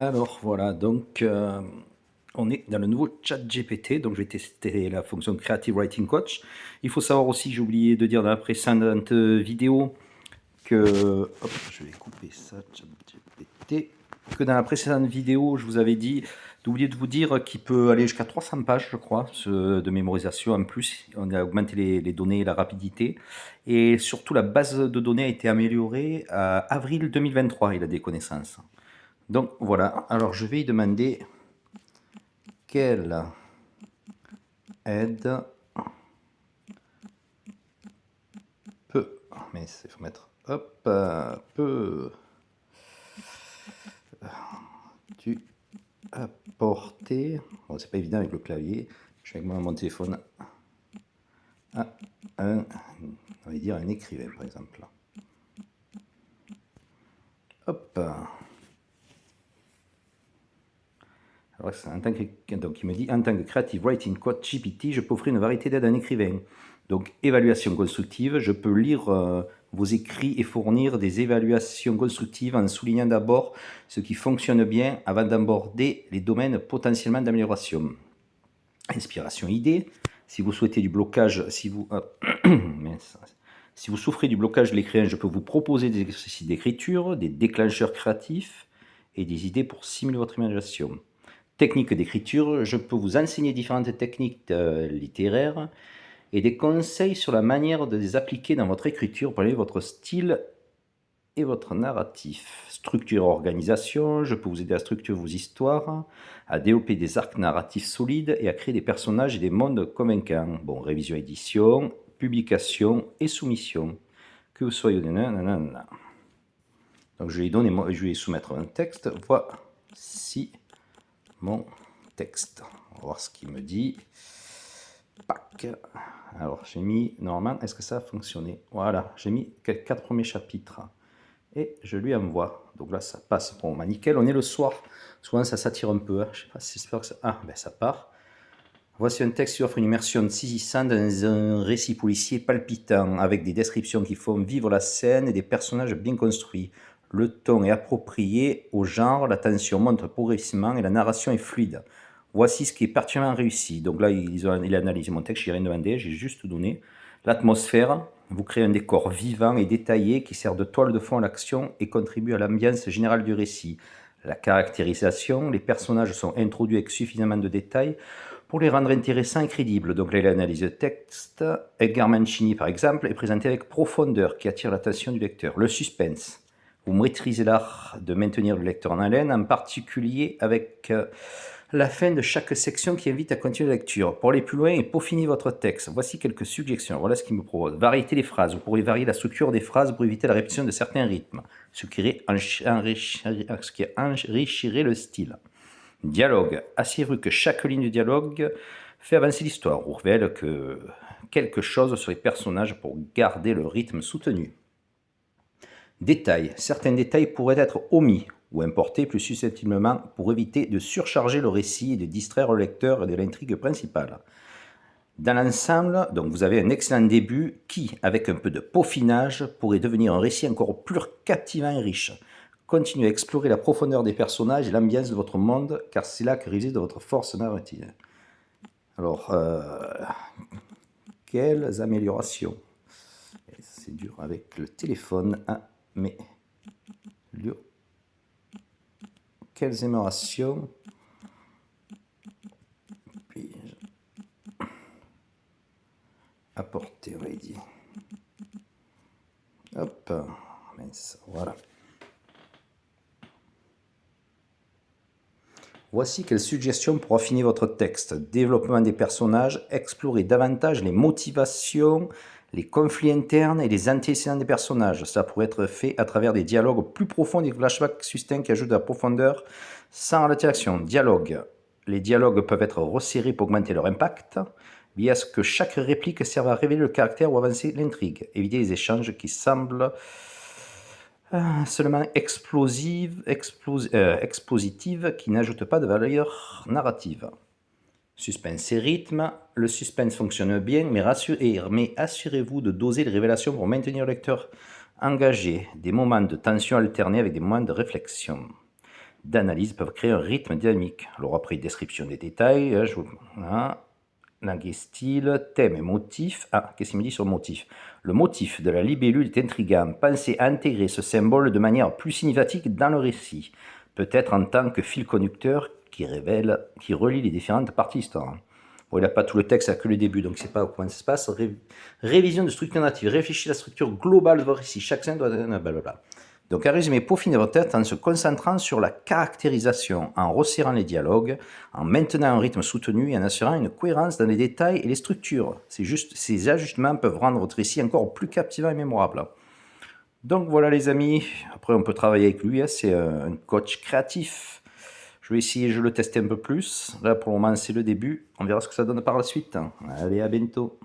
Alors voilà, donc on est dans le nouveau ChatGPT, donc je vais tester la fonction Creative Writing Coach. Il faut savoir aussi, j'ai oublié de dire dans la précédente vidéo que, hop, je vais couper ça, ChatGPT, que dans la précédente vidéo, je vous avais dit, d'oublier de vous dire qu'il peut aller jusqu'à 300 pages, je crois, de mémorisation. En plus, on a augmenté les données et la rapidité. Et surtout, la base de données a été améliorée à avril 2023, il a des connaissances. Donc voilà, alors je vais lui demander quelle aide peut, mais il faut mettre, hop, peux tu apporter, bon c'est pas évident avec le clavier, je vais avec mon téléphone à on va dire un écrivain par exemple. Hop. Alors, donc il me dit, en tant que Creative Writing Coach GPT, je peux offrir une variété d'aides à un écrivain. Donc, évaluation constructive, je peux lire vos écrits et fournir des évaluations constructives en soulignant d'abord ce qui fonctionne bien avant d'aborder les domaines potentiellement d'amélioration. Inspiration idée, si vous souhaitez du blocage, si vous souffrez du blocage de l'écrivain, je peux vous proposer des exercices d'écriture, des déclencheurs créatifs et des idées pour stimuler votre imagination. Technique d'écriture, je peux vous enseigner différentes techniques littéraires et des conseils sur la manière de les appliquer dans votre écriture pour améliorer votre style et votre narratif. Structure et organisation, je peux vous aider à structurer vos histoires, à développer des arcs narratifs solides et à créer des personnages et des mondes convaincants. Bon, révision édition, publication et soumission. Que vous soyez... Nanana. Donc je vais soumettre un texte. Voici mon texte. On va voir ce qu'il me dit. Pac. Alors j'ai mis, normalement, est-ce que ça a fonctionné? Voilà, j'ai mis 4 premiers chapitres. Et je lui envoie. Donc là, ça passe. Bon, bah nickel, on est le soir. Souvent, ça s'attire un peu. Hein. Je sais pas si j'espère que ça... Ah, ben ça part. Voici un texte qui offre une immersion saisissante dans un récit policier palpitant, avec des descriptions qui font vivre la scène et des personnages bien construits. Le ton est approprié au genre, la tension monte progressivement et la narration est fluide. Voici ce qui est particulièrement réussi. Donc là, il a analysé mon texte, je n'ai rien demandé, j'ai juste donné. L'atmosphère, vous créez un décor vivant et détaillé qui sert de toile de fond à l'action et contribue à l'ambiance générale du récit. La caractérisation, les personnages sont introduits avec suffisamment de détails pour les rendre intéressants et crédibles. Donc là, l'analyse de texte, Edgar Mancini par exemple, est présenté avec profondeur qui attire l'attention du lecteur. Le suspense, vous maîtrisez l'art de maintenir le lecteur en haleine, en particulier avec la fin de chaque section qui invite à continuer la lecture. Pour aller plus loin et peaufiner votre texte, voici quelques suggestions. Voilà ce qu'il me propose. Variété des phrases. Vous pourrez varier la structure des phrases pour éviter la répétition de certains rythmes, ce qui enrichirait le style. Dialogue. Assurez-vous que chaque ligne de dialogue fait avancer l'histoire ou révèle quelque chose sur les personnages pour garder le rythme soutenu. Détails. Certains détails pourraient être omis ou importés plus susceptiblement pour éviter de surcharger le récit et de distraire le lecteur de l'intrigue principale. Dans l'ensemble, donc vous avez un excellent début qui, avec un peu de peaufinage, pourrait devenir un récit encore plus captivant et riche. Continuez à explorer la profondeur des personnages et l'ambiance de votre monde, car c'est là que réside votre force narrative. Alors, quelles améliorations? C'est dur avec le téléphone, hein, mais quelles améliorations puis-je apporter, on va dire. Hop, mince, voilà. Voici quelques suggestions pour affiner votre texte. Développement des personnages, explorer davantage les motivations, les conflits internes et les antécédents des personnages. Ça pourrait être fait à travers des dialogues plus profonds, des flashbacks succincts qui ajoutent de la profondeur sans interaction. Dialogue. Les dialogues peuvent être resserrés pour augmenter leur impact, via ce que chaque réplique serve à révéler le caractère ou avancer l'intrigue. Éviter les échanges qui semblent seulement expositive qui n'ajoute pas de valeur narrative. Suspense et rythme. Le suspense fonctionne bien, mais assurez-vous de doser les révélations pour maintenir le lecteur engagé. Des moments de tension alternés avec des moments de réflexion. d'analyse peuvent créer un rythme dynamique. Alors après, description des détails, langue et style, thème et motif. Ah, qu'est-ce qu'il me dit sur le motif? Le motif de la libellule est intrigant. Pensez à intégrer ce symbole de manière plus significative dans le récit, peut-être en tant que fil conducteur qui relie les différentes parties de l'histoire. Bon, il n'a pas tout le texte, il n'a que le début, donc c'est pas comment ça se passe. Révision de structure narrative. Réfléchissez à la structure globale de votre récit. Chaque scène doit... Blablabla. Donc, en résumé, peaufinez votre tête en se concentrant sur la caractérisation, en resserrant les dialogues, en maintenant un rythme soutenu et en assurant une cohérence dans les détails et les structures. Ces ajustements peuvent rendre votre récit encore plus captivant et mémorable. Donc voilà les amis, après on peut travailler avec lui, c'est un coach créatif. Je vais essayer, je le tester un peu plus. Là pour le moment c'est le début, on verra ce que ça donne par la suite. Allez, à bientôt.